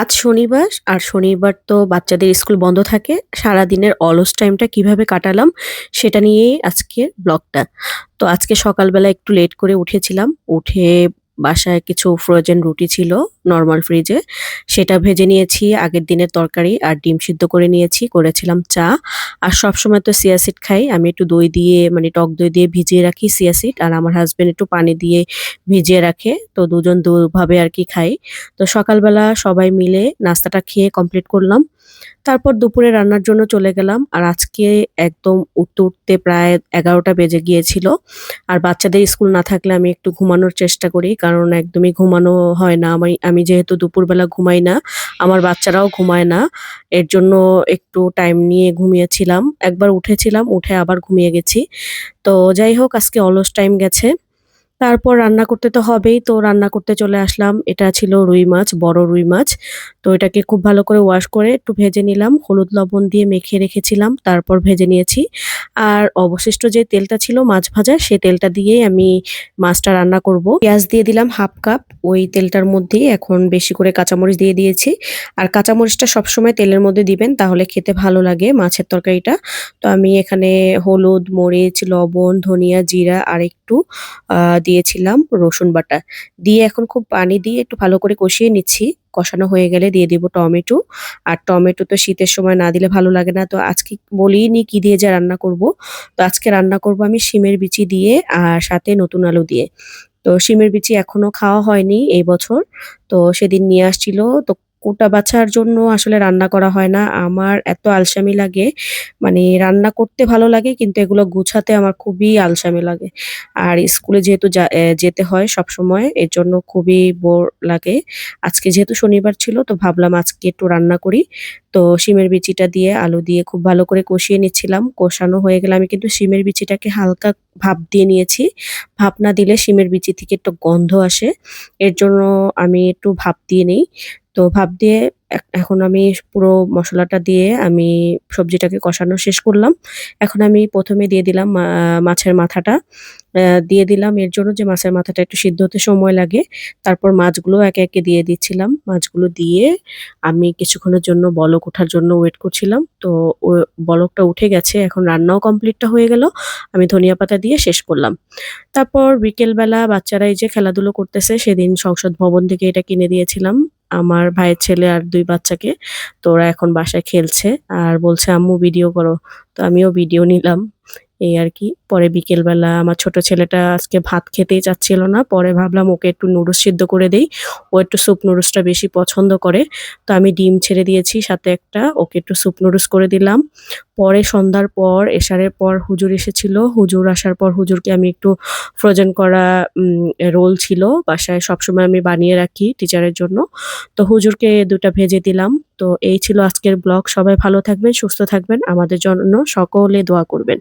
আজ শনিবার আর শনিবার তো বাচ্চাদের স্কুল বন্ধ থাকে। সারাদিনের অলস টাইমটা কিভাবে কাটালাম সেটা নিয়েই আজকের ব্লগটা। তো আজকে সকালবেলা একটু লেট করে উঠেছিলাম। উঠে বাসায় কিছু ফ্রোজেন রুটি ছিল নরমাল ফ্রিজে। সেটা ভেজে নিয়েছি, আগের দিনের তরকারি আর ডিম সিদ্ধ করে নিয়েছি, করেছিলাম চা। আর সবসময় তো চিয়া সিড খাই। আমি একটু দই দিয়ে মানে টক দই দিয়ে ভিজিয়ে রাখি চিয়া সিড, আর আমার হাসব্যান্ড একটু পানি দিয়ে ভিজিয়ে রাখে। তো দুজন দুভাবে আরকি খাই। তো সকালবেলা সবাই মিলে নাস্তাটা খেয়ে কমপ্লিট করলাম। তারপর দুপুরে রান্নার জন্য চলে গেলাম। আর আজকে একদম উঠতে প্রায় ১১টা বেজে গিয়েছিল। আর বাচ্চাদের স্কুল না থাকলে আমি একটু ঘুমানোর চেষ্টা করি। কারণ একদমই ঘুমানো হয় না। আমি যেহেতু দুপুরবেলা ঘুমাই না, আমার বাচ্চারাও ঘুমায় না। এর জন্য একটু টাইম নিয়ে ঘুমিয়েছিলাম। একবার উঠেছিলাম, উঠে আবার ঘুমিয়ে গেছি। তো যাই হোক, আজকে অলস টাইম গেছে। তারপর রান্না করতে তো হবেই। তো রান্না করতে চলে আসলাম। এটা ছিল রুই মাছ, বড় রুই মাছ। তো এটাকে খুব ভালো করে ওয়াশ করে একটু ভেজে নিলাম। হলুদ লবণ দিয়ে মেখে রেখেছিলাম। তারপর ভেজে নিয়েছি। আর অবশিষ্ট যে তেলটা ছিল মাছ ভাজার, সে তেলটা দিয়েই আমি মাছটা রান্না করব। পেঁয়াজ দিয়ে দিলাম 1/2 কাপ। ওই তেলটার মধ্যেই এখন বেশি করে কাঁচামরিচ দিয়ে দিয়েছি। আর কাঁচামরিচটা সবসময় তেলের মধ্যে দিবেন, তাহলে খেতে ভালো লাগে মাছের তরকারিটা। তো আমি এখানে হলুদ, মরিচ, লবণ, ধনিয়া, জিরা আর একটু দিয়েছিলাম রসুন বাটা। দিয়ে এখন খুব পানি দিয়ে একটু ভালো করে কষিয়ে নিচ্ছি। কষানো হয়ে গেলে দিয়ে দিব টমেটো। আর টমেটো তো শীতের সময় না দিলে ভালো লাগে না। তো আজকে বলিনি কি দিয়ে যে রান্না করব। তো আজকে রান্না করব আমি শিমের বিচি দিয়ে আর সাথে নতুন আলু দিয়ে। তো শিমের বিচি এখনো খাওয়া হয়নি এই বছর। তো সেদিন নিয়ে আসছিল। তো কোটা বাছার জন্য আসলে রান্না করা হয় না। আমার এত আলসামি লাগে। মানে রান্না করতে ভালো লাগে কিন্তু এগুলো গুছাতে আমার খুবই আলসামি লাগে। আর স্কুলে যেহেতু যেতে হয় সবসময়, এর জন্য খুবই বোর লাগে। আজকে যেহেতু শনিবার ছিল তো ভাবলাম আজকে একটু রান্না করি। তো শিমের বিচিটা দিয়ে আলু দিয়ে খুব ভালো করে কষিয়ে নিচ্ছিলাম। কষানো হয়ে গেলে আমি কিন্তু শিমের বিচিটাকে হালকা ভাপ দিয়ে নিয়েছি। ভাপ না দিলে শিমের বিচি থেকে একটু গন্ধ আসে। এর জন্য আমি একটু ভাপ দিয়ে নেই। তো ভাপ দিয়ে এখন আমি পুরো মসলাটা দিয়ে আমি সবজিটাকে কষানো শেষ করলাম। এখন আমি ১ম এ দিয়ে দিলাম মাছের মাথাটা। দিয়ে দিলাম এর জন্য যে মাছের মাথাটা একটু সিদ্ধ হতে সময় লাগে। তারপর মাছগুলো একে, একে দিয়ে দিচ্ছিলাম। মাছগুলো দিয়ে আমি কিছুক্ষণের জন্য বলক ওঠার জন্য ওয়েট করছিলাম। তো ও বলকটা উঠে গেছে। এখন রান্নাও কমপ্লিটটা হয়ে গেল। আমি ধনিয়া পাতা দিয়ে শেষ করলাম। তারপর বিকেলবেলা বাচ্চারা এই যে খেলাধুলো করতেছে, সেদিন সংসদ ভবন থেকে এটা কিনে দিয়েছিলাম আমার ভাইয়ের ছেলে আর ২ বাচ্চাকে। তো ওরা এখন বাসায় খেলছে আর বলছে, "আম্মু ভিডিও করো।" তো আমিও ভিডিও নিলাম। এই আরকি। পরে বিকেলবেলা আমার ছোট ছেলেটা আজকে ভাত খেতেই চাচ্ছিল না। পরে ভাবলাম ওকে একটু নুডলস সিদ্ধ করে দেই। ও একটু স্যুপ নুডলসটা বেশি পছন্দ করে। তো আমি ডিম ছেড়ে দিয়েছি সাথে একটা, ওকে একটু স্যুপ নুডলস করে দিলাম। পরে সন্ধ্যার পর এশারের পর হুজুর এসেছিল। হুজুর আসার পর হুজুরকে আমি একটু ফ্রোজেন করা রোল ছিল বাসায়, সবসময় আমি বানিয়ে রাখি টিচারের জন্য। তো হুজুরকে ২ টা ভেজে দিলাম। তো এই ছিল আজকের ব্লগ। সবাই ভালো থাকবেন, সুস্থ থাকবেন। আমাদের জন্য সকলে দোয়া করবেন।